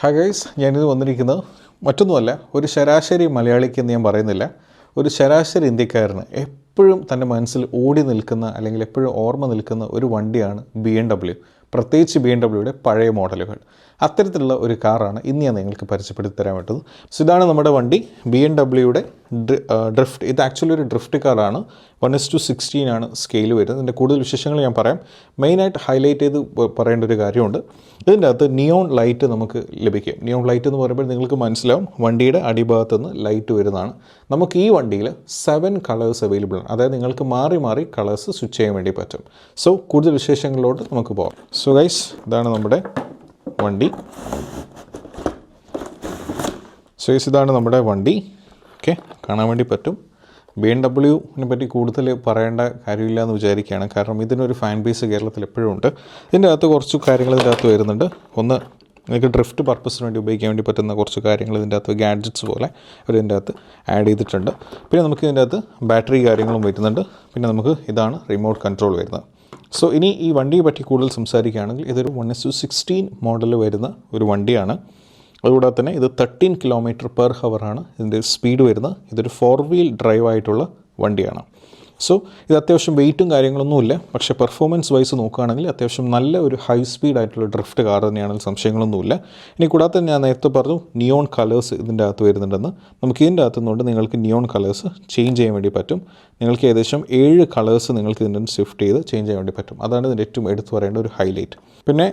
Hi guys, ഞാനിത് വന്നിരിക്കുന്നത് മറ്റൊന്നുമല്ല, ഒരു ശരാശരി മലയാളിക്ക് എന്ന് ഞാൻ പറയുന്നില്ല, ഒരു ശരാശരി ഇന്ത്യക്കാരന് എപ്പോഴും തൻ്റെ മനസ്സിൽ ഓടി നിൽക്കുന്ന അല്ലെങ്കിൽ എപ്പോഴും ഓർമ്മ നിൽക്കുന്ന ഒരു വണ്ടിയാണ് BMW. പ്രത്യേകിച്ച് BMW പഴയ മോഡലുകൾ. അത്തരത്തിലുള്ള ഒരു കാറാണ് ഇന്ന് ഞാൻ നിങ്ങൾക്ക് പരിചയപ്പെടുത്തി തരാൻ പറ്റുന്നത്. സോ ഇതാണ് നമ്മുടെ വണ്ടി, BMW ഡ്രിഫ്റ്റ്. ഇത് ആക്ച്വലി ഒരു ഡ്രിഫ്റ്റ് കാറാണ്. 1:16 ആണ് സ്കെയിൽ വരുന്നത്. ഇതിൻ്റെ കൂടുതൽ വിശേഷങ്ങൾ ഞാൻ പറയാം. മെയിനായിട്ട് ഹൈലൈറ്റ് ചെയ്ത് പറയേണ്ട ഒരു കാര്യമുണ്ട്. ഇതിൻ്റെ അകത്ത് നിയോൺ ലൈറ്റ് നമുക്ക് ലഭിക്കും. നിയോൺ ലൈറ്റ് എന്ന് പറയുമ്പോൾ നിങ്ങൾക്ക് മനസ്സിലാവും, വണ്ടിയുടെ അടിഭാഗത്ത് നിന്ന് ലൈറ്റ് വരുന്നതാണ്. നമുക്ക് ഈ വണ്ടിയിൽ 7 കളേഴ്സ് അവൈലബിൾ ആണ്. അതായത് നിങ്ങൾക്ക് മാറി മാറി കളേഴ്സ് സ്വിച്ച് ചെയ്യാൻ വേണ്ടി പറ്റും. സോ കൂടുതൽ വിശേഷങ്ങളിലോട്ട് നമുക്ക് പോകാം. സോ ഗൈസ്, ഇതാണ് നമ്മുടെ വണ്ടി. സോ ഇതാണ് നമ്മുടെ വണ്ടി. ഓക്കെ, കാണാൻ വേണ്ടി പറ്റും. BMW പറ്റി കൂടുതൽ പറയേണ്ട കാര്യമില്ല എന്ന് വിചാരിക്കുകയാണ്. കാരണം ഇതിനൊരു ഫാൻ ബേസ് കേരളത്തിൽ എപ്പോഴും ഉണ്ട്. ഇതിൻ്റെ അകത്ത് കുറച്ച് കാര്യങ്ങൾ ഇതിൻ്റെ അകത്ത് വരുന്നുണ്ട്. ഒന്ന്, നിങ്ങൾക്ക് ഡ്രിഫ്റ്റ് പർപ്പസിന് വേണ്ടി ഉപയോഗിക്കാൻ വേണ്ടി പറ്റുന്ന കുറച്ച് കാര്യങ്ങൾ ഇതിൻ്റെ അകത്ത് ഗാഡ്ജറ്റ്സ് പോലെ അവർ ഇതിൻ്റെ അകത്ത് ആഡ് ചെയ്തിട്ടുണ്ട്. പിന്നെ നമുക്ക് ഇതിൻ്റെ അകത്ത് ബാറ്ററി കാര്യങ്ങളും വരുന്നുണ്ട്. പിന്നെ നമുക്ക് ഇതാണ് റിമോട്ട് കൺട്രോൾ വരുന്നത്. സോ ഇനി ഈ വണ്ടിയെ പറ്റി കൂടുതൽ സംസാരിക്കുകയാണെങ്കിൽ ഇതൊരു 1:16 മോഡൽ വരുന്ന ഒരു വണ്ടിയാണ്. അതുകൂടാതെ തന്നെ ഇത് 13 km/h ആണ് ഇതിൻ്റെ സ്പീഡ് വരുന്നത്. ഇതൊരു 4 വീൽ ഡ്രൈവ് ആയിട്ടുള്ള വണ്ടിയാണ്. സോ ഇത് അത്യാവശ്യം വെയിറ്റും കാര്യങ്ങളൊന്നുമില്ല, പക്ഷേ പെർഫോമൻസ് വൈസ് നോക്കുകയാണെങ്കിൽ അത്യാവശ്യം നല്ല ഒരു ഹൈ സ്പീഡായിട്ടുള്ള ഡ്രിഫ്റ്റ് കാർ തന്നെയാണെങ്കിൽ സംശയങ്ങളൊന്നുമില്ല. ഇനി കൂടാതെ തന്നെ ഞാൻ നേരത്തെ പറഞ്ഞു നിയോൺ കളേഴ്സ് ഇതിൻ്റെ അകത്ത് വരുന്നുണ്ടെന്ന്. നമുക്ക് ഇതിൻ്റെ അകത്തുനിന്നുകൊണ്ട് നിങ്ങൾക്ക് നിയോൺ കളേഴ്സ് ചേഞ്ച് ചെയ്യാൻ വേണ്ടി പറ്റും. നിങ്ങൾക്ക് ഏകദേശം 7 കളേഴ്സ് നിങ്ങൾക്ക് ഇതിൻ്റെ ഷിഫ്റ്റ് ചെയ്ത് ചേഞ്ച് ചെയ്യാൻ വേണ്ടി പറ്റും. അതാണ് ഇതിൻ്റെ ഏറ്റവും എടുത്തു പറയേണ്ട ഒരു ഹൈലൈറ്റ്. പിന്നെ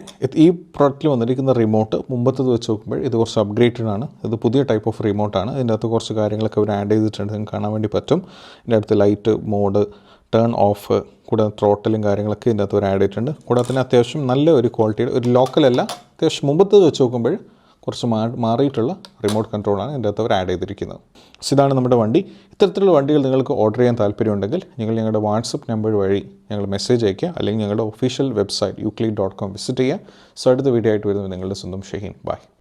ഈ പ്രോഡക്റ്റിൽ വന്നിരിക്കുന്ന റിമോട്ട് മുമ്പത്തത് വെച്ച് നോക്കുമ്പോൾ ഇത് കുറച്ച് അപ്ഗ്രേഡഡ് ആണ്. ഇത് പുതിയ ടൈപ്പ് ഓഫ് റിമോട്ടാണ്. ഇതിൻ്റെ അകത്ത് കുറച്ച് കാര്യങ്ങളൊക്കെ അവർ ആഡ് ചെയ്തിട്ടുണ്ട്, നിങ്ങൾക്ക് കാണാൻ വേണ്ടി പറ്റും. ഇതിൻ്റെ അടുത്ത് ലൈറ്റ്, മോഡ്, ടേൺ ഓഫ്, കൂടാതെ ത്രോട്ടലും കാര്യങ്ങളൊക്കെ ഇതിൻ്റെ അകത്ത് അവർ ആഡ് ചെയ്തിട്ടുണ്ട്. കൂടാതെ തന്നെ അത്യാവശ്യം നല്ല ഒരു ക്വാളിറ്റിയുടെ, ഒരു ലോക്കലല്ല, അത്യാവശ്യം മുമ്പത്തത് വെച്ച് നോക്കുമ്പോൾ കുറച്ച് മാറിയിട്ടുള്ള റിമോട്ട് കൺട്രോളാണ് ഇതിൻ്റെ അകത്ത് അവർ ആഡ് ചെയ്തിരിക്കുന്നത്. സോ ഇതാണ് നമ്മുടെ വണ്ടി. ഇത്തരത്തിലുള്ള വണ്ടികൾ നിങ്ങൾക്ക് ഓർഡർ ചെയ്യാൻ താല്പര്യമുണ്ടെങ്കിൽ നിങ്ങൾ ഞങ്ങളുടെ വാട്സപ്പ് നമ്പർ വഴി ഞങ്ങൾ മെസ്സേജ് അയയ്ക്കുക, അല്ലെങ്കിൽ ഞങ്ങളുടെ ഒഫീഷ്യൽ വെബ്സൈറ്റ് euclid.com വിസിറ്റ് ചെയ്യുക. സോ അടുത്ത വീഡിയോ ആയിട്ട് വരുന്നത് നിങ്ങളുടെ സ്വന്തം ഷഹീൻ. ബൈ.